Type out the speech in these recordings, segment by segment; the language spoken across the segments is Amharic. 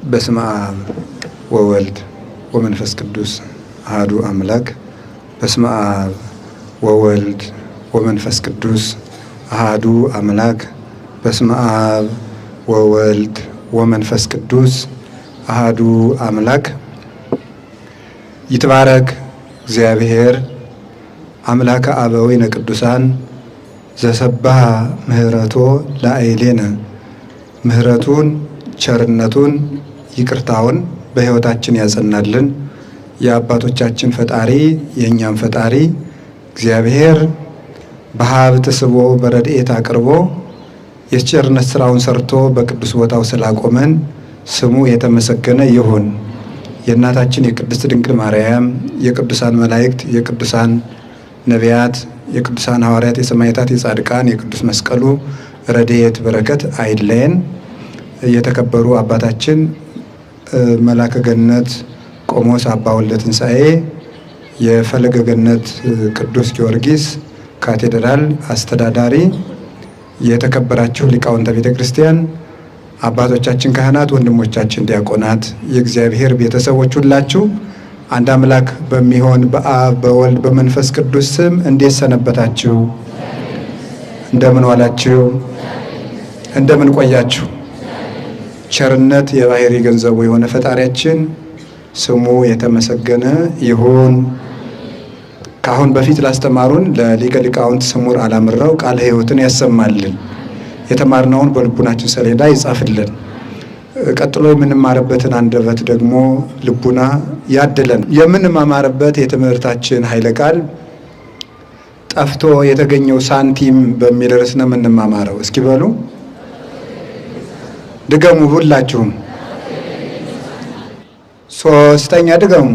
በስመ አብ ወወልድ ወመንፈስ ቅዱስ አሐዱ አምላክ። በስመ አብ ወወልድ ወመንፈስ ቅዱስ አሐዱ አምላክ። በስመ አብ ወወልድ ወመንፈስ ቅዱስ አሐዱ አምላክ። ይትባረክ እግዚአብሔር አምላከ አበዊነ ቅዱሳን ዘሰባህ ምህረቶ ለአይሌነ። ምህረቱን ቸርነቱን ይቅርታውን በሕይወታችን ያጸናልን የአባቶቻችን ፈጣሪ የእኛም ፈጣሪ እግዚአብሔር በሀብት ስቦ በረድኤት አቅርቦ የቸርነት ስራውን ሰርቶ በቅዱስ ቦታው ስላቆመን ስሙ የተመሰገነ ይሁን። የእናታችን የቅድስት ድንግል ማርያም የቅዱሳን መላእክት የቅዱሳን ነቢያት የቅዱሳን ሐዋርያት የሰማዕታት የጻድቃን የቅዱስ መስቀሉ ረድኤት በረከት አይለየን። የተከበሩ አባታችን መላከ ገነት ቆሞስ አባ ወልደ ትንሣኤ የፈለገ ገነት ቅዱስ ጊዮርጊስ ካቴድራል አስተዳዳሪ፣ የተከበራችሁ ሊቃውንተ ቤተ ክርስቲያን፣ አባቶቻችን ካህናት፣ ወንድሞቻችን ዲያቆናት፣ የእግዚአብሔር ቤተሰቦች ሁላችሁ አንድ አምላክ በሚሆን በአብ በወልድ በመንፈስ ቅዱስ ስም እንዴት ሰነበታችሁ? እንደምን ዋላችሁ? እንደምን ቆያችሁ? ቸርነት የባህሪ ገንዘቡ የሆነ ፈጣሪያችን ስሙ የተመሰገነ ይሁን። ከአሁን በፊት ላስተማሩን ለሊቀ ሊቃውንት ስሙር አላምረው ቃለ ሕይወትን ያሰማልን፣ የተማርነውን በልቡናችን ሰሌዳ ይጻፍልን። ቀጥሎ የምንማርበትን አንደበት ደግሞ ልቡና ያድለን። የምንማማርበት የትምህርታችን ኃይለ ቃል ጠፍቶ የተገኘው ሳንቲም በሚል ርዕስ ነው የምንማማረው። እስኪ በሉ ድገሙ ሁላችሁም። ሶስተኛ ድገሙ።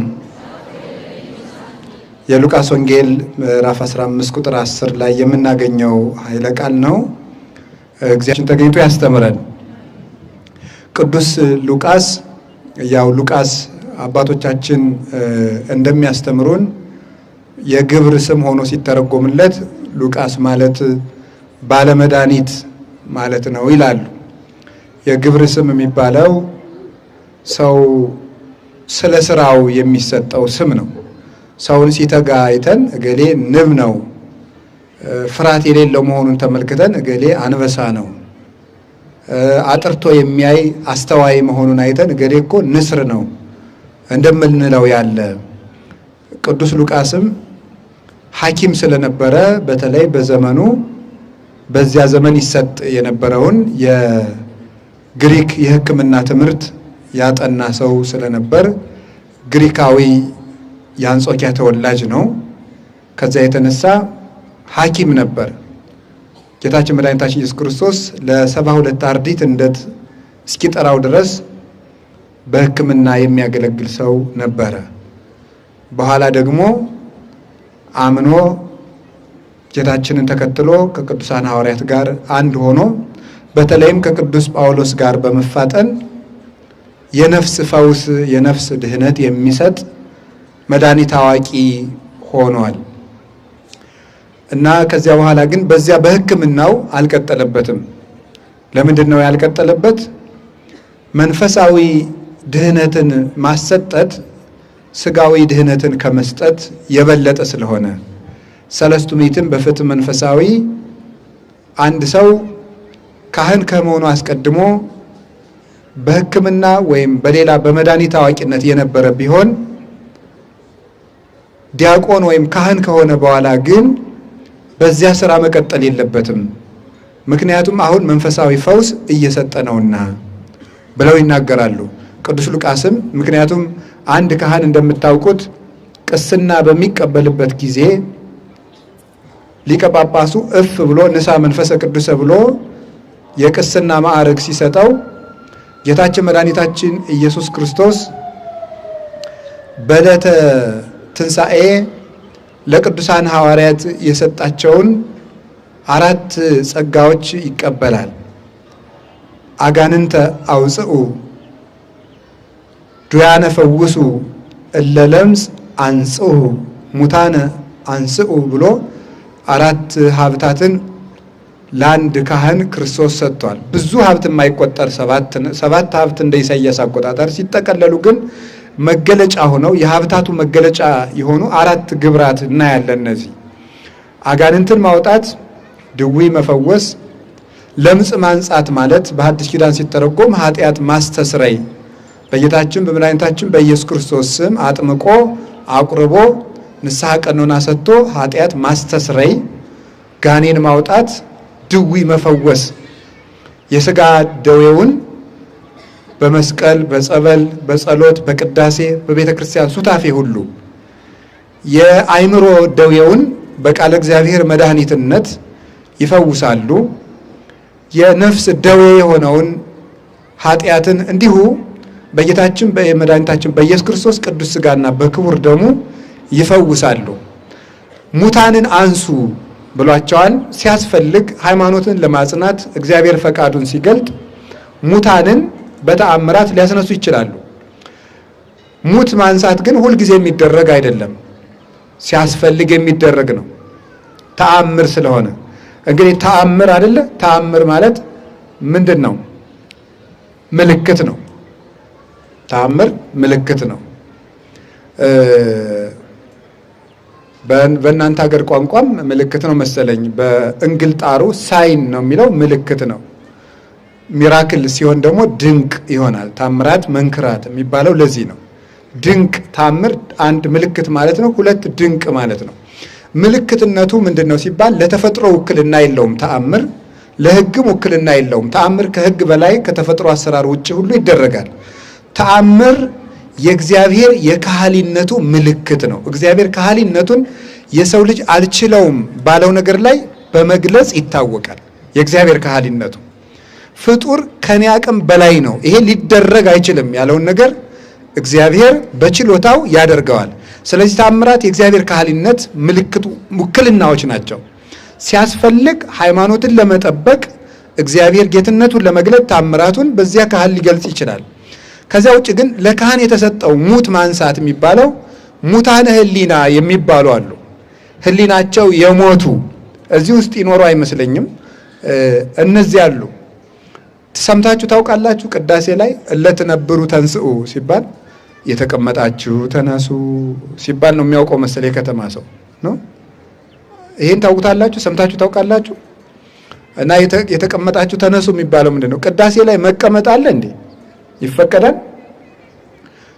የሉቃስ ወንጌል ምዕራፍ 15 ቁጥር 10 ላይ የምናገኘው ኃይለ ቃል ነው። እግዚአብሔር ተገኝቶ ያስተምረን። ቅዱስ ሉቃስ ሉቃስ አባቶቻችን እንደሚያስተምሩን የግብር ስም ሆኖ ሲተረጎምለት ሉቃስ ማለት ባለመድኃኒት ማለት ነው ይላሉ። የግብር ስም የሚባለው ሰው ስለ ስራው የሚሰጠው ስም ነው። ሰውን ሲተጋ አይተን እገሌ ንብ ነው፣ ፍርሃት የሌለው መሆኑን ተመልክተን እገሌ አንበሳ ነው፣ አጥርቶ የሚያይ አስተዋይ መሆኑን አይተን እገሌ እኮ ንስር ነው እንደምንለው ያለ። ቅዱስ ሉቃስም ሐኪም ስለነበረ በተለይ በዘመኑ በዚያ ዘመን ይሰጥ የነበረውን የግሪክ የሕክምና ትምህርት ያጠና ሰው ስለነበር ግሪካዊ የአንጾኪያ ተወላጅ ነው። ከዛ የተነሳ ሐኪም ነበር። ጌታችን መድኃኒታችን ኢየሱስ ክርስቶስ ለ72 አርድእት እንደት እስኪጠራው ድረስ በሕክምና የሚያገለግል ሰው ነበረ። በኋላ ደግሞ አምኖ ጌታችንን ተከትሎ ከቅዱሳን ሐዋርያት ጋር አንድ ሆኖ በተለይም ከቅዱስ ጳውሎስ ጋር በመፋጠን የነፍስ ፈውስ የነፍስ ድህነት የሚሰጥ መድኃኒት አዋቂ ሆኗል እና ከዚያ በኋላ ግን በዚያ በሕክምናው አልቀጠለበትም። ለምንድን ነው ያልቀጠለበት? መንፈሳዊ ድህነትን ማሰጠት ስጋዊ ድህነትን ከመስጠት የበለጠ ስለሆነ ሰለስቱ ምዕትም በፍትሕ መንፈሳዊ አንድ ሰው ካህን ከመሆኑ አስቀድሞ በሕክምና ወይም በሌላ በመድኃኒት አዋቂነት የነበረ ቢሆን ዲያቆን ወይም ካህን ከሆነ በኋላ ግን በዚያ ስራ መቀጠል የለበትም። ምክንያቱም አሁን መንፈሳዊ ፈውስ እየሰጠ ነውና ብለው ይናገራሉ። ቅዱስ ሉቃስም ምክንያቱም አንድ ካህን እንደምታውቁት ቅስና በሚቀበልበት ጊዜ ሊቀ ጳጳሱ እፍ ብሎ ንሳ መንፈሰ ቅዱስ ብሎ የቅስና ማዕረግ ሲሰጠው ጌታችን መድኃኒታችን ኢየሱስ ክርስቶስ በዕለተ ትንሣኤ ለቅዱሳን ሐዋርያት የሰጣቸውን 4 ጸጋዎች ይቀበላል። አጋንንተ አውፅኡ፣ ዱያነ ፈውሱ፣ እለ ለምጽ አንጽሑ፣ ሙታነ አንስኡ ብሎ 4 ሀብታትን ለአንድ ካህን ክርስቶስ ሰጥቷል። ብዙ ሀብት የማይቆጠር ሰባት ሀብት እንደ ኢሳይያስ አቆጣጠር ሲጠቀለሉ ግን መገለጫ ሆነው የሀብታቱ መገለጫ የሆኑ 4 ግብራት እናያለን። እነዚህ አጋንንትን ማውጣት፣ ድዊ መፈወስ፣ ለምጽ ማንጻት ማለት በሐዲስ ኪዳን ሲተረጎም ኃጢአት ማስተስረይ በጌታችን በመድኃኒታችን በኢየሱስ ክርስቶስ ስም አጥምቆ አቁርቦ ንስሐ ቀኖና ሰጥቶ ኃጢአት ማስተስረይ፣ ጋኔን ማውጣት፣ ድዊ መፈወስ፣ የሥጋ ደዌውን በመስቀል በጸበል በጸሎት በቅዳሴ በቤተ ክርስቲያን ሱታፌ ሁሉ፣ የአእምሮ ደዌውን በቃለ እግዚአብሔር መድኃኒትነት ይፈውሳሉ። የነፍስ ደዌ የሆነውን ኃጢአትን እንዲሁ በጌታችን በመድኃኒታችን በኢየሱስ ክርስቶስ ቅዱስ ሥጋና በክቡር ደሙ ይፈውሳሉ። ሙታንን አንሱ ብሏቸዋል። ሲያስፈልግ ሃይማኖትን ለማጽናት እግዚአብሔር ፈቃዱን ሲገልጥ ሙታንን በተአምራት ሊያስነሱ ይችላሉ። ሙት ማንሳት ግን ሁልጊዜ የሚደረግ አይደለም፣ ሲያስፈልግ የሚደረግ ነው። ተአምር ስለሆነ እንግዲህ ተአምር አይደለ? ተአምር ማለት ምንድን ነው? ምልክት ነው። ተአምር ምልክት ነው። በእናንተ ሀገር ቋንቋም ምልክት ነው መሰለኝ። በእንግልጣሩ ሳይን ነው የሚለው፣ ምልክት ነው። ሚራክል ሲሆን ደግሞ ድንቅ ይሆናል። ታምራት መንክራት የሚባለው ለዚህ ነው። ድንቅ ታምር አንድ ምልክት ማለት ነው። 2 ድንቅ ማለት ነው። ምልክትነቱ ምንድን ነው ሲባል ለተፈጥሮ ውክልና የለውም ተአምር፣ ለሕግም ውክልና የለውም። ተአምር ከሕግ በላይ ከተፈጥሮ አሰራር ውጭ ሁሉ ይደረጋል። ተአምር የእግዚአብሔር የካህሊነቱ ምልክት ነው። እግዚአብሔር ካህሊነቱን የሰው ልጅ አልችለውም ባለው ነገር ላይ በመግለጽ ይታወቃል። የእግዚአብሔር ካህሊነቱ ፍጡር ከኔ አቅም በላይ ነው፣ ይሄ ሊደረግ አይችልም ያለውን ነገር እግዚአብሔር በችሎታው ያደርገዋል። ስለዚህ ተአምራት የእግዚአብሔር ካህሊነት ምልክቱ ውክልናዎች ናቸው። ሲያስፈልግ ሃይማኖትን ለመጠበቅ እግዚአብሔር ጌትነቱን ለመግለጥ ተአምራቱን በዚያ ካህል ሊገልጽ ይችላል። ከዚያ ውጭ ግን ለካህን የተሰጠው ሙት ማንሳት የሚባለው ሙታነ ሕሊና የሚባሉ አሉ። ሕሊናቸው የሞቱ እዚህ ውስጥ ይኖሩ አይመስለኝም። እነዚህ አሉ። ሰምታችሁ ታውቃላችሁ? ቅዳሴ ላይ እለትነብሩ ተንስኡ ሲባል የተቀመጣችሁ ተነሱ ሲባል ነው የሚያውቀው መሰለ የከተማ ሰው ነው። ይሄን ታውቁታላችሁ? ሰምታችሁ ታውቃላችሁ? እና የተቀመጣችሁ ተነሱ የሚባለው ምንድነው? ቅዳሴ ላይ መቀመጥ አለ እንዴ? ይፈቀዳል?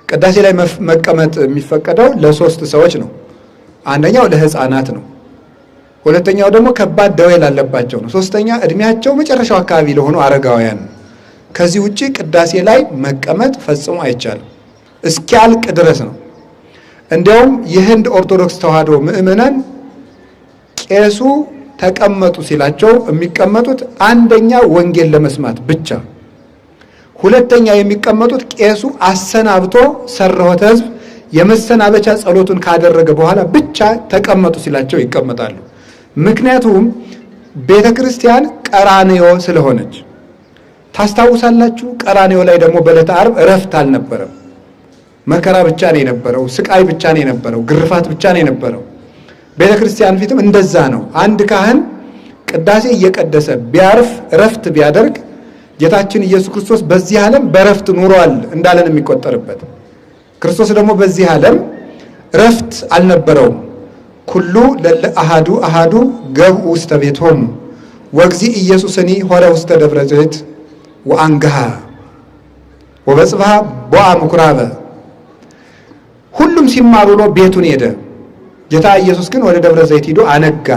ቅዳሴ ላይ መቀመጥ የሚፈቀደው ለ3 ሰዎች ነው። አንደኛው ለሕፃናት ነው። ሁለተኛው ደግሞ ከባድ ደዌ ላለባቸው ነው። ሶስተኛ እድሜያቸው መጨረሻው አካባቢ ለሆኑ አረጋውያን ነው። ከዚህ ውጪ ቅዳሴ ላይ መቀመጥ ፈጽሞ አይቻልም፣ እስኪያልቅ ድረስ ነው። እንዲያውም የህንድ ኦርቶዶክስ ተዋሕዶ ምእመናን ቄሱ ተቀመጡ ሲላቸው የሚቀመጡት አንደኛ ወንጌል ለመስማት ብቻ፣ ሁለተኛ የሚቀመጡት ቄሱ አሰናብቶ ሰረሆተ ሕዝብ የመሰናበቻ ጸሎቱን ካደረገ በኋላ ብቻ ተቀመጡ ሲላቸው ይቀመጣሉ። ምክንያቱም ቤተ ክርስቲያን ቀራንዮ ስለሆነች ታስታውሳላችሁ። ቀራንዮ ላይ ደግሞ በዕለተ ዓርብ እረፍት አልነበረም። መከራ ብቻ ነው የነበረው፣ ስቃይ ብቻ ነው የነበረው፣ ግርፋት ብቻ ነው የነበረው። ቤተ ክርስቲያን ፊትም እንደዛ ነው። አንድ ካህን ቅዳሴ እየቀደሰ ቢያርፍ እረፍት ቢያደርግ ጌታችን ኢየሱስ ክርስቶስ በዚህ ዓለም በእረፍት ኑሯል እንዳለን የሚቆጠርበት፣ ክርስቶስ ደግሞ በዚህ ዓለም እረፍት አልነበረውም። ኩሉ ለለ አሃዱ አሃዱ ገብኡ ውስተ ቤቶሙ ወእግዚእ ኢየሱስኒ ሆረ ውስተ ደብረ ዘይት ወአንግሃ ወበጽብሃ ቦአ ምኩራበ። ሁሉም ሲማሩ ነው ቤቱን ሄደ። ጌታ ኢየሱስ ግን ወደ ደብረ ዘይት ሂዶ አነጋ።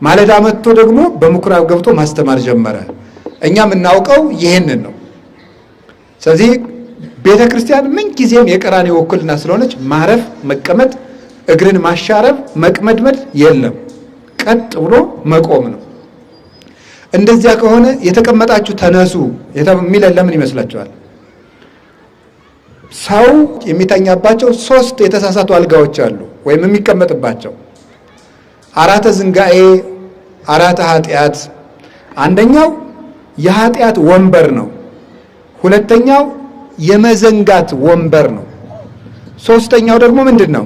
ማለዳ መጥቶ ደግሞ በምኩራብ ገብቶ ማስተማር ጀመረ። እኛ የምናውቀው ይሄንን ነው። ስለዚህ ቤተ ክርስቲያን ምንጊዜም የቀራንዮ ውክልና ስለሆነች ማረፍ፣ መቀመጥ፣ እግርን ማሻረብ፣ መቅመድመድ የለም። ቀጥ ብሎ መቆም ነው። እንደዚያ ከሆነ የተቀመጣችሁ ተነሱ የሚለን ለምን ይመስላችኋል? ሰው የሚተኛባቸው 3 የተሳሳቱ አልጋዎች አሉ፣ ወይም የሚቀመጥባቸው 4 ዝንጋኤ፣ 4 ኃጢአት። አንደኛው የኃጢአት ወንበር ነው። ሁለተኛው የመዘንጋት ወንበር ነው። ሶስተኛው ደግሞ ምንድን ነው?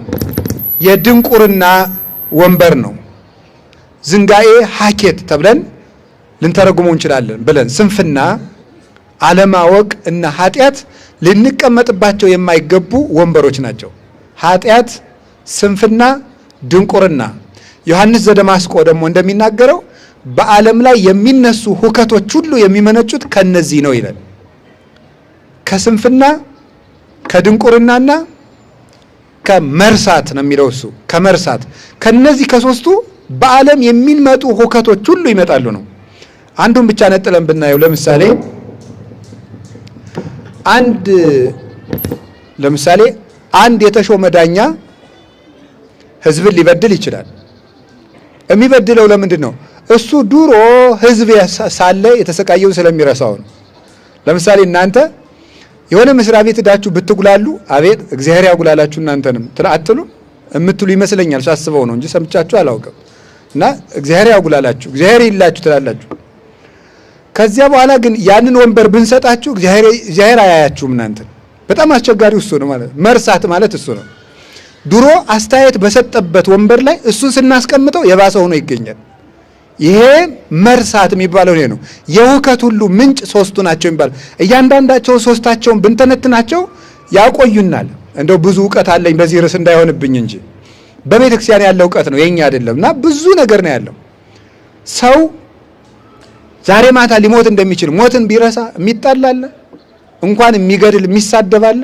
የድንቁርና ወንበር ነው። ዝንጋኤ ሀኬት ተብለን ልንተረጉመው እንችላለን ብለን ስንፍና፣ አለማወቅ እና ኃጢአት ልንቀመጥባቸው የማይገቡ ወንበሮች ናቸው። ኃጢአት፣ ስንፍና፣ ድንቁርና። ዮሐንስ ዘደማስቆ ደግሞ እንደሚናገረው በዓለም ላይ የሚነሱ ሁከቶች ሁሉ የሚመነጩት ከነዚህ ነው ይላል። ከስንፍና፣ ከድንቁርናና ከመርሳት ነው የሚለው እሱ። ከመርሳት ከነዚህ ከሶስቱ በዓለም የሚመጡ ሁከቶች ሁሉ ይመጣሉ ነው። አንዱን ብቻ ነጥለን ብናየው ለምሳሌ አንድ የተሾመ ዳኛ ህዝብን ሊበድል ይችላል። የሚበድለው ለምንድን ነው? እሱ ድሮ ህዝብ ሳለ የተሰቃየው ስለሚረሳው ነው። ለምሳሌ እናንተ የሆነ መስሪያ ቤት ሄዳችሁ ብትጉላሉ አቤት እግዚአብሔር ያጉላላችሁ እናንተንም አትሉ የምትሉ ይመስለኛል። ሳስበው ነው እንጂ ሰምቻችሁ አላውቅም። እና እግዚአብሔር ያጉላላችሁ እግዚአብሔር ይላችሁ ትላላችሁ። ከዚያ በኋላ ግን ያንን ወንበር ብንሰጣችሁ እግዚአብሔር አያያችሁም እናንተን። በጣም አስቸጋሪው እሱ ነው ማለት መርሳት ማለት እሱ ነው። ድሮ አስተያየት በሰጠበት ወንበር ላይ እሱን ስናስቀምጠው የባሰ ሆኖ ይገኛል። ይሄ መርሳት የሚባለው ነው። የሁከት ሁሉ ምንጭ ሶስቱ ናቸው የሚባለው እያንዳንዳቸው ሶስታቸውን ብንተነትናቸው ያቆዩናል። እንደው ብዙ ዕውቀት አለኝ በዚህ ርዕስ እንዳይሆንብኝ እንጂ በቤተ ክርስቲያን ያለው ዕውቀት ነው የኛ አይደለም። እና ብዙ ነገር ነው ያለው። ሰው ዛሬ ማታ ሊሞት እንደሚችል ሞትን ቢረሳ የሚጣላል እንኳን የሚገድል የሚሳደባል።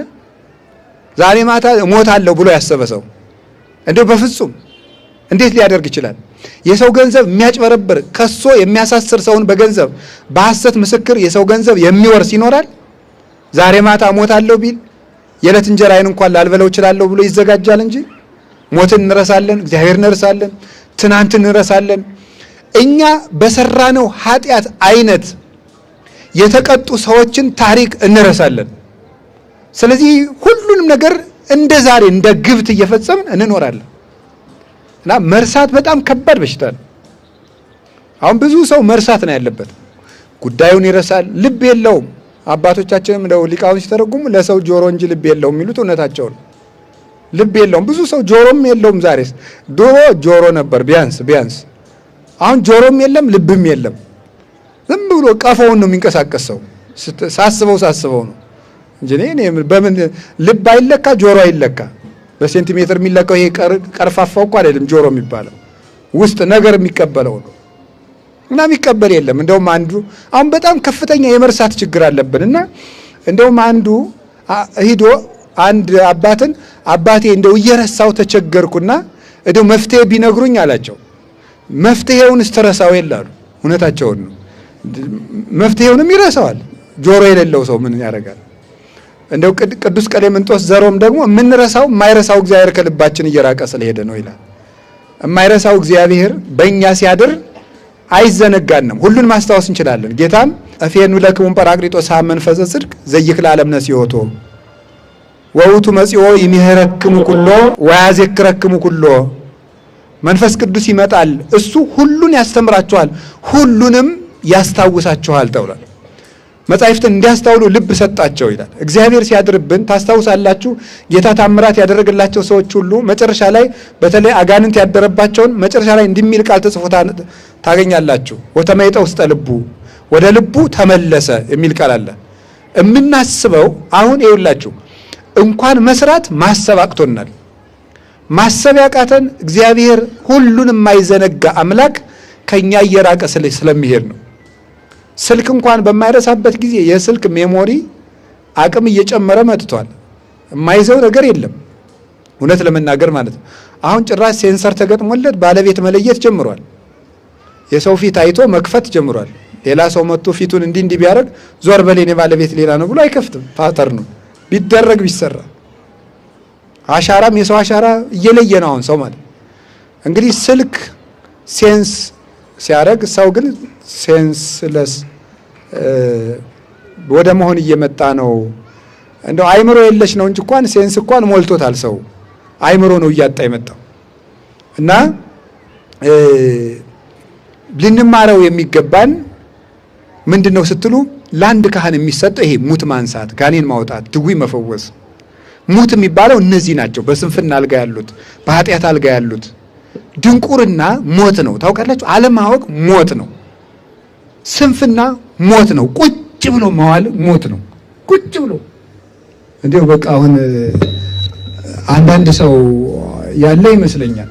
ዛሬ ማታ ሞታለሁ ብሎ ያሰበ ሰው እንደው በፍጹም እንዴት ሊያደርግ ይችላል? የሰው ገንዘብ የሚያጭበረብር ከሶ የሚያሳስር ሰውን በገንዘብ በሐሰት ምስክር የሰው ገንዘብ የሚወርስ ይኖራል? ዛሬ ማታ ሞታለሁ ቢል የዕለት እንጀራዬን እንኳን ላልበለው እችላለሁ ብሎ ይዘጋጃል እንጂ ሞትን እንረሳለን፣ እግዚአብሔር እንረሳለን፣ ትናንትን እንረሳለን። እኛ በሰራነው ኃጢአት አይነት የተቀጡ ሰዎችን ታሪክ እንረሳለን። ስለዚህ ሁሉንም ነገር እንደ ዛሬ እንደ ግብት እየፈጸምን እንኖራለን። እና መርሳት በጣም ከባድ በሽታ ነው። አሁን ብዙ ሰው መርሳት ነው ያለበት። ጉዳዩን ይረሳል፣ ልብ የለውም። አባቶቻችንም እንደው ሊቃውንት ሲተረጉሙ ለሰው ጆሮ እንጂ ልብ የለውም የሚሉት እውነታቸው ነው። ልብ የለውም። ብዙ ሰው ጆሮም የለውም። ዛሬስ ድሮ ጆሮ ነበር ቢያንስ አሁን ጆሮም የለም ልብም የለም። ዝም ብሎ ቀፈውን ነው የሚንቀሳቀሰው። ሳስበው ነው እንጂ እኔ በምን ልብ አይለካ ጆሮ አይለካ። በሴንቲሜትር የሚለካው ይሄ ቀርፋፋው እኮ አይደለም ጆሮ የሚባለው ውስጥ ነገር የሚቀበለው ነው። እና የሚቀበል የለም። እንደውም አንዱ አሁን በጣም ከፍተኛ የመርሳት ችግር አለብን። እና እንደውም አንዱ ሂዶ አንድ አባቴ እንደው እየረሳው ተቸገርኩና እንደው መፍትሄ ቢነግሩኝ አላቸው። መፍትሄውን ስተረሳው ይላሉ። እውነታቸውን ነው። መፍትሄውንም ይረሳዋል። ጆሮ የሌለው ሰው ምን ያደርጋል? እንደው ቅዱስ ቀሌምንጦስ ዘሮም ደግሞ የምንረሳው የማይረሳው እግዚአብሔር ከልባችን እየራቀ ስለሄደ ነው ይላል። የማይረሳው እግዚአብሔር በእኛ ሲያድር አይዘነጋንም። ሁሉን ማስታወስ እንችላለን። ጌታም እፌኑ ለክሙ ጰራቅሊጦስ መንፈሰ ጽድቅ ዘይክል ዓለም ነሲዮቶ ወውቱ መጽኦ ይምህረክሙ ኩሎ ወያዜክረክሙ ኩሎ። መንፈስ ቅዱስ ይመጣል፣ እሱ ሁሉን ያስተምራችኋል፣ ሁሉንም ያስታውሳችኋል ተብሏል። መጻሕፍትን እንዲያስተውሉ ልብ ሰጣቸው ይላል። እግዚአብሔር ሲያድርብን ታስታውሳላችሁ። ጌታ ታምራት ያደረገላቸው ሰዎች ሁሉ መጨረሻ ላይ በተለይ አጋንንት ያደረባቸውን መጨረሻ ላይ እንዲሚል ቃል ተጽፎ ታገኛላችሁ። ወተመይጠ ውስጠ ልቡ፣ ወደ ልቡ ተመለሰ የሚል ቃል አለ። የምናስበው አሁን ይኸውላችሁ እንኳን መስራት ማሰብ አቅቶናል። ማሰብ ያቃተን እግዚአብሔር ሁሉን የማይዘነጋ አምላክ ከኛ እየራቀ ስለሚሄድ ነው። ስልክ እንኳን በማይረሳበት ጊዜ የስልክ ሜሞሪ አቅም እየጨመረ መጥቷል። የማይዘው ነገር የለም እውነት ለመናገር ማለት ነው። አሁን ጭራሽ ሴንሰር ተገጥሞለት ባለቤት መለየት ጀምሯል። የሰው ፊት አይቶ መክፈት ጀምሯል። ሌላ ሰው መጥቶ ፊቱን እንዲህ ቢያደርግ ዞር በሌኔ ባለቤት ሌላ ነው ብሎ አይከፍትም። ፓተር ነው ቢደረግ ቢሰራ። አሻራም የሰው አሻራ እየለየ ነው አሁን ሰው ማለት እንግዲህ ስልክ ሴንስ ሲያደርግ ሰው ግን ሴንስለስ ወደ መሆን እየመጣ ነው። እንደው አይምሮ የለሽ ነው እንጂ እንኳን ሴንስ እንኳን ሞልቶታል ሰው። አይምሮ ነው እያጣ የመጣው። እና ልንማረው የሚገባን ምንድነው ስትሉ ለአንድ ካህን የሚሰጠው ይሄ ሙት ማንሳት፣ ጋኔን ማውጣት፣ ድዊ መፈወስ። ሙት የሚባለው እነዚህ ናቸው። በስንፍና አልጋ ያሉት፣ በኃጢአት አልጋ ያሉት። ድንቁርና ሞት ነው። ታውቃላችሁ፣ አለማወቅ ሞት ነው። ስንፍና ሞት ነው። ቁጭ ብሎ መዋል ሞት ነው። ቁጭ ብሎ እንዲያው በቃ አሁን አንዳንድ ሰው ያለ ይመስለኛል።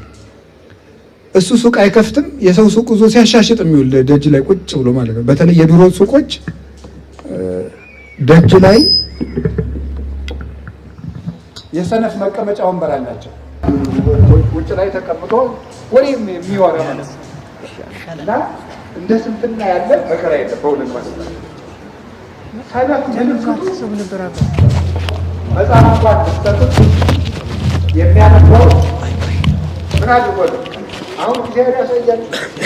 እሱ ሱቅ አይከፍትም፣ የሰው ሱቅ ይዞ ሲያሻሽጥ የሚውል ደጅ ላይ ቁጭ ብሎ ማለት ነው። በተለይ የድሮ ሱቆች ደጅ ላይ የሰነፍ መቀመጫ ወንበር አላቸው። ውጭ ላይ ተቀምጦ ወሬም የሚወራ ማለት ነው። እና እንደ ስንፍና ያለ መከራ የለም በእውነት ማለት ነው። ሰነፍ መጽሐፍ እንኳን ስተቱት የሚያነበው ምን አድርጎ ነው? አሁን እግዚአብሔር ያሳያል።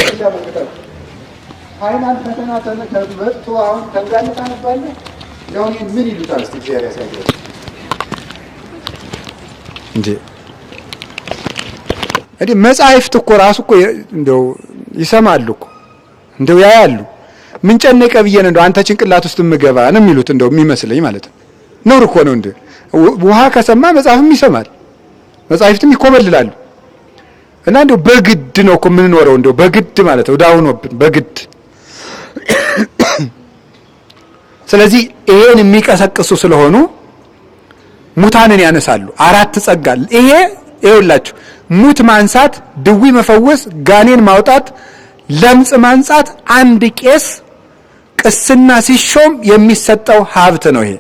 ይዛመልከታል ፋይናል ፈተና ተመጥቶ አሁን ተጋልጣ ነባለ ያው ምን ይሉታል? እስቲ እግዚአብሔር ያሳያል እንዴ። እንዴ መጻሕፍት እኮ ራሱ እኮ እንደው ይሰማሉ እኮ እንደው ያያሉ። ምን ጨነቀ ብዬ ነው እንደው አንተ ጭንቅላት ውስጥ የምገባ ነው የሚሉት እንደው የሚመስለኝ ማለት ነው። ነውር እኮ ነው እንዴ። ውሃ ከሰማ መጽሐፍም ይሰማል፣ መጻሕፍትም ይኮበልላሉ። እና እንደው በግድ ነው እኮ የምንኖረው እንደው በግድ ማለት ነው ዳውኖብን በግድ። ስለዚህ ይሄን የሚቀሰቅሱ ስለሆኑ ሙታንን ያነሳሉ። 4 ጸጋ ይሄ ይኸውላችሁ ሙት ማንሳት፣ ድዊ መፈወስ፣ ጋኔን ማውጣት፣ ለምጽ ማንጻት አንድ ቄስ ቅስና ሲሾም የሚሰጠው ሀብት ነው ይሄ።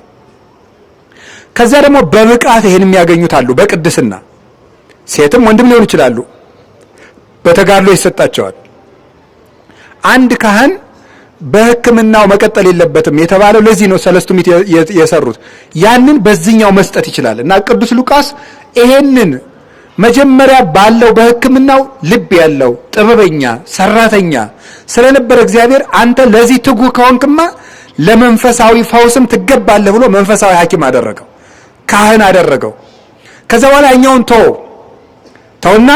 ከዛ ደግሞ በብቃት ይሄን የሚያገኙት አሉ። በቅድስና ሴትም ወንድም ሊሆኑ ይችላሉ። በተጋድሎ ይሰጣቸዋል። አንድ ካህን በሕክምናው መቀጠል የለበትም የተባለው ለዚህ ነው። ሰለስቱ ምዕት የሰሩት ያንን በዚህኛው መስጠት ይችላል። እና ቅዱስ ሉቃስ ይሄንን መጀመሪያ ባለው በሕክምናው ልብ ያለው ጥበበኛ ሰራተኛ ስለነበረ እግዚአብሔር አንተ ለዚህ ትጉ ከሆንክማ ለመንፈሳዊ ፈውስም ትገባለህ ብሎ መንፈሳዊ ሐኪም አደረገው፣ ካህን አደረገው። ከዛ በኋላ እኛውን ተውና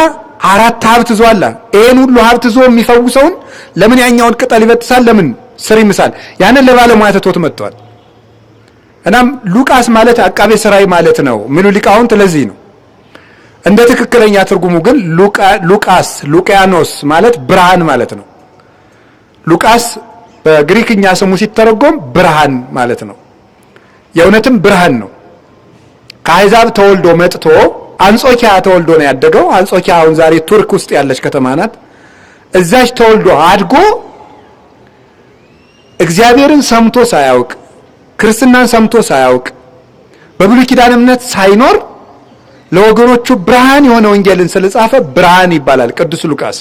4 ሀብት ዟላ ይሄን ሁሉ ሀብት ዞ የሚፈውሰውን ለምን ያኛውን ቅጠል ይበጥሳል? ለምን ስር ይምሳል? ያንን ለባለሙያ ተቶት መጥቷል። እናም ሉቃስ ማለት አቃቤ ሥራይ ማለት ነው ሚሉ ሊቃውንት ለዚህ ነው። እንደ ትክክለኛ ትርጉሙ ግን ሉቃስ ሉቂያኖስ ማለት ብርሃን ማለት ነው። ሉቃስ በግሪክኛ ስሙ ሲተረጎም ብርሃን ማለት ነው። የእውነትም ብርሃን ነው። ከአሕዛብ ተወልዶ መጥቶ አንጾኪያ ተወልዶ ነው ያደገው። አንጾኪያ አሁን ዛሬ ቱርክ ውስጥ ያለች ከተማ ናት። እዛች ተወልዶ አድጎ እግዚአብሔርን ሰምቶ ሳያውቅ ክርስትናን ሰምቶ ሳያውቅ በብሉይ ኪዳን እምነት ሳይኖር ለወገኖቹ ብርሃን የሆነ ወንጌልን ስለጻፈ ብርሃን ይባላል ቅዱስ ሉቃስ።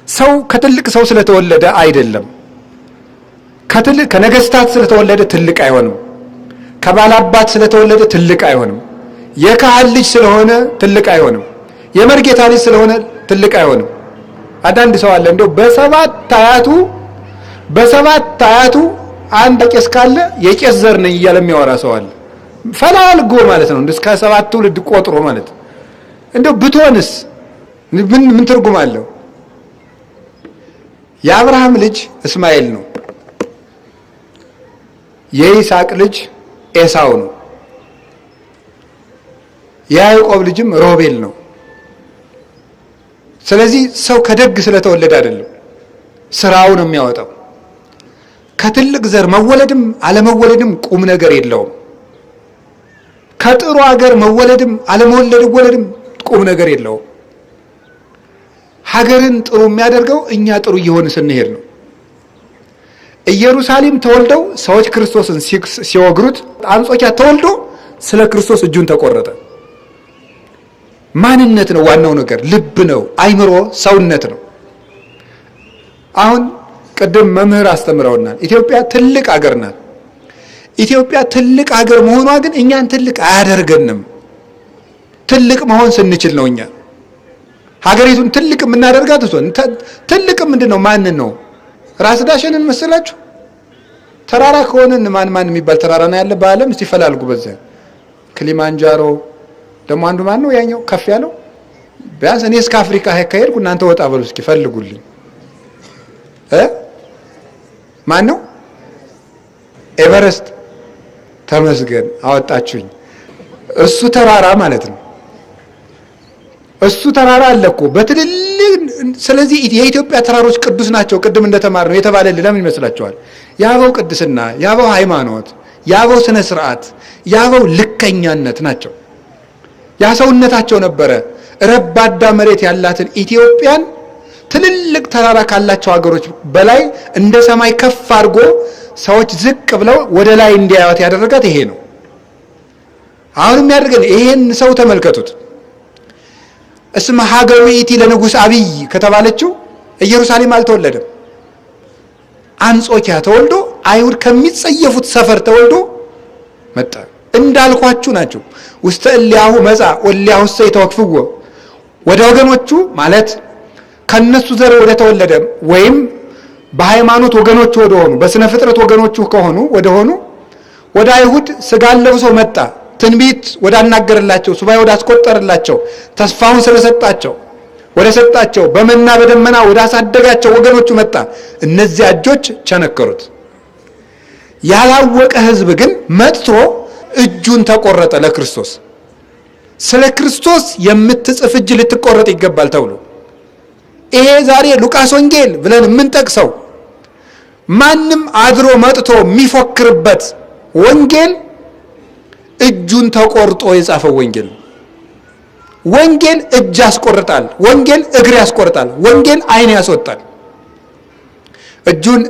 ሰው ከትልቅ ሰው ስለተወለደ አይደለም። ከነገስታት ስለተወለደ ትልቅ አይሆንም። ከባላባት ስለተወለደ ትልቅ አይሆንም። የካህን ልጅ ስለሆነ ትልቅ አይሆንም። የመርጌታ ልጅ ስለሆነ ትልቅ አይሆንም። አንዳንድ ሰው አለ እንደው በሰባት አያቱ አንድ ቄስ ካለ የቄስ ዘር ነኝ እያለ የሚያወራ ሰው አለ። ፈላልጎ ማለት ነው እስከ 7 ትውልድ ቆጥሮ ማለት እንደው ብትሆንስ ምን ትርጉም አለው? የአብርሃም ልጅ እስማኤል ነው። የይስሐቅ ልጅ ኤሳው ነው። የያዕቆብ ልጅም ሮቤል ነው። ስለዚህ ሰው ከደግ ስለተወለደ አይደለም ስራው ነው የሚያወጣው። ከትልቅ ዘር መወለድም አለመወለድም ቁም ነገር የለውም። ከጥሩ ሀገር መወለድም አለመወለድም ቁም ነገር የለውም። ሀገርን ጥሩ የሚያደርገው እኛ ጥሩ እየሆነ ስንሄድ ነው። ኢየሩሳሌም ተወልደው ሰዎች ክርስቶስን ሲወግሩት አንጾኪያ ተወልዶ ስለ ክርስቶስ እጁን ተቆረጠ። ማንነት ነው ዋናው ነገር፣ ልብ ነው፣ አይምሮ፣ ሰውነት ነው። አሁን ቅድም መምህር አስተምረውናል። ኢትዮጵያ ትልቅ ሀገር ናት። ኢትዮጵያ ትልቅ ሀገር መሆኗ ግን እኛን ትልቅ አያደርገንም። ትልቅ መሆን ስንችል ነው እኛ ሀገሪቱን ትልቅ የምናደርጋት። ትልቅ ምንድነው? ማንን ነው? ራስ ዳሽንን መሰላችሁ? ተራራ ከሆነን ማን የሚባል ተራራ ነው ያለ በዓለም? እስቲ ፈላልጉ። በዛ ክሊማንጃሮ ደግሞ አንዱ ማን ነው? ያኛው ከፍ ያለው ቢያንስ እኔ እስከ አፍሪካ ከሄድኩ እናንተ ወጣ በሉ እስኪ ፈልጉልኝ። ማን ነው? ኤቨረስት። ተመስገን አወጣችሁኝ። እሱ ተራራ ማለት ነው። እሱ ተራራ አለ እኮ በትልልቅ። ስለዚህ የኢትዮጵያ ተራሮች ቅዱስ ናቸው። ቅድም እንደተማርነው የተባለልን ለምን ይመስላችኋል? የአበው ቅድስና፣ የአበው ሃይማኖት፣ የአበው ስነ ስርዓት፣ የአበው ልከኛነት ናቸው። ያ ሰውነታቸው ነበረ ረባዳ መሬት ያላትን ኢትዮጵያን ትልልቅ ተራራ ካላቸው ሀገሮች በላይ እንደ ሰማይ ከፍ አድርጎ ሰዎች ዝቅ ብለው ወደ ላይ እንዲያዩት ያደረጋት ይሄ ነው። አሁንም ያደርገን ይሄን ሰው ተመልከቱት። እስመ ሀገሩ ይእቲ ለንጉሥ አብይ ከተባለችው ኢየሩሳሌም አልተወለደም። አንጾኪያ ተወልዶ አይሁድ ከሚጸየፉት ሰፈር ተወልዶ መጣ። እንዳልኳችሁ ናቸው። ውስተ እሊያሁ መጻ ወሊያሁ ሰይተወክፍዎ ወደ ወገኖቹ ማለት ከነሱ ዘር ወደ ተወለደ ወይም በሃይማኖት ወገኖቹ ወደ ሆኑ በስነ ፍጥረት ወገኖቹ ከሆኑ ወደ ሆኑ ወደ አይሁድ ሥጋን ለብሶ መጣ። ትንቢት ወደ አናገረላቸው፣ ሱባኤ ወደ አስቆጠረላቸው፣ ተስፋውን ስለሰጣቸው ወደ ሰጣቸው፣ በመና በደመና ወደ አሳደጋቸው ወገኖቹ መጣ። እነዚያ እጆች ቸነከሩት። ያላወቀ ሕዝብ ግን መጥቶ እጁን ተቆረጠ ለክርስቶስ። ስለ ክርስቶስ የምትጽፍ እጅ ልትቆረጥ ይገባል ተብሎ ይሄ ዛሬ ሉቃስ ወንጌል ብለን የምንጠቅሰው ማንም አድሮ መጥቶ የሚፎክርበት ወንጌል እጁን ተቆርጦ የጻፈው ወንጌል። ወንጌል እጅ ያስቆርጣል። ወንጌል እግር ያስቆርጣል። ወንጌል ዓይን ያስወጣል። እጁን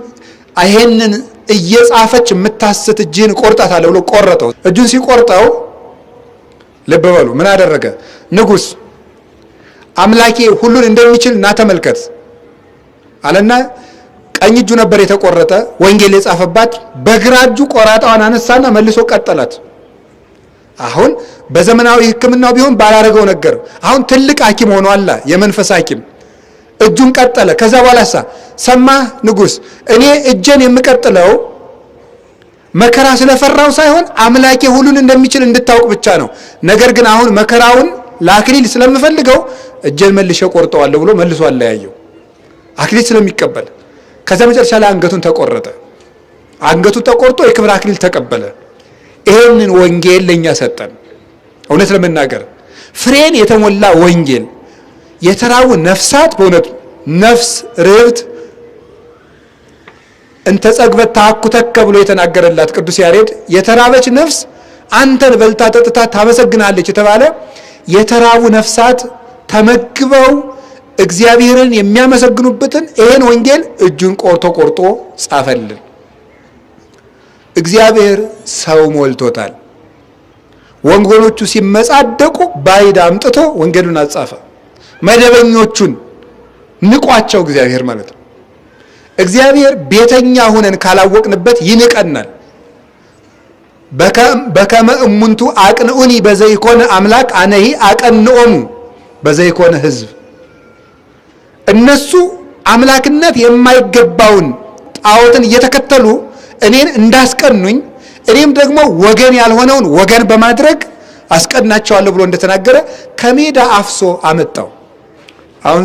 ይሄንን እየጻፈች የምታስት እጅን ቆርጣታለሁ ብሎ ቆረጠው። እጁን ሲቆርጠው ልብ በሉ ምን አደረገ? ንጉሥ አምላኬ ሁሉን እንደሚችል እና ተመልከት አለና ቀኝ እጁ ነበር የተቆረጠ ወንጌል የጻፈባት። በግራ እጁ ቆራጣዋን አነሳና መልሶ ቀጠላት። አሁን በዘመናዊ ሕክምናው ቢሆን ባላረገው ነገር አሁን ትልቅ ሐኪም ሆኗል፣ የመንፈስ ሐኪም። እጁን ቀጠለ። ከዛ በኋላ ሰማህ ንጉሥ፣ እኔ እጄን የምቀጥለው መከራ ስለፈራው ሳይሆን አምላኬ ሁሉን እንደሚችል እንድታውቅ ብቻ ነው። ነገር ግን አሁን መከራውን ለአክሊል ስለምፈልገው እጄን መልሼ ቆርጠዋለሁ ብሎ መልሶ አለያየው፣ አክሊል ስለሚቀበል። ከዛ መጨረሻ ላይ አንገቱን ተቆረጠ። አንገቱ ተቆርጦ የክብር አክሊል ተቀበለ። ይሄንን ወንጌል ለኛ ሰጠን። እውነት ለመናገር ፍሬን የተሞላ ወንጌል የተራቡ ነፍሳት በእውነቱ ነፍስ ርብት እንተ ጸግበት ታኩተከ ብሎ የተናገረላት ቅዱስ ያሬድ የተራበች ነፍስ አንተን በልታ ጠጥታ ታመሰግናለች የተባለ የተራቡ ነፍሳት ተመግበው እግዚአብሔርን የሚያመሰግኑበትን ይሄን ወንጌል እጁን ቆርጦ ጻፈልን። እግዚአብሔር ሰው ሞልቶታል። ወንጌሎቹ ሲመጻደቁ ባይድ አምጥቶ ወንጌሉን አጻፈ። መደበኞቹን ንቋቸው እግዚአብሔር ማለት ነው። እግዚአብሔር ቤተኛ ሆነን ካላወቅንበት ይንቀናል። በከመ እሙንቱ አቅንኡኒ በዘይኮነ አምላክ አነሂ አቀንኦሙ በዘይኮነ ሕዝብ። እነሱ አምላክነት የማይገባውን ጣዖትን እየተከተሉ እኔን እንዳስቀኑኝ እኔም ደግሞ ወገን ያልሆነውን ወገን በማድረግ አስቀናቸዋለሁ ብሎ እንደተናገረ ከሜዳ አፍሶ አመጣው። አሁን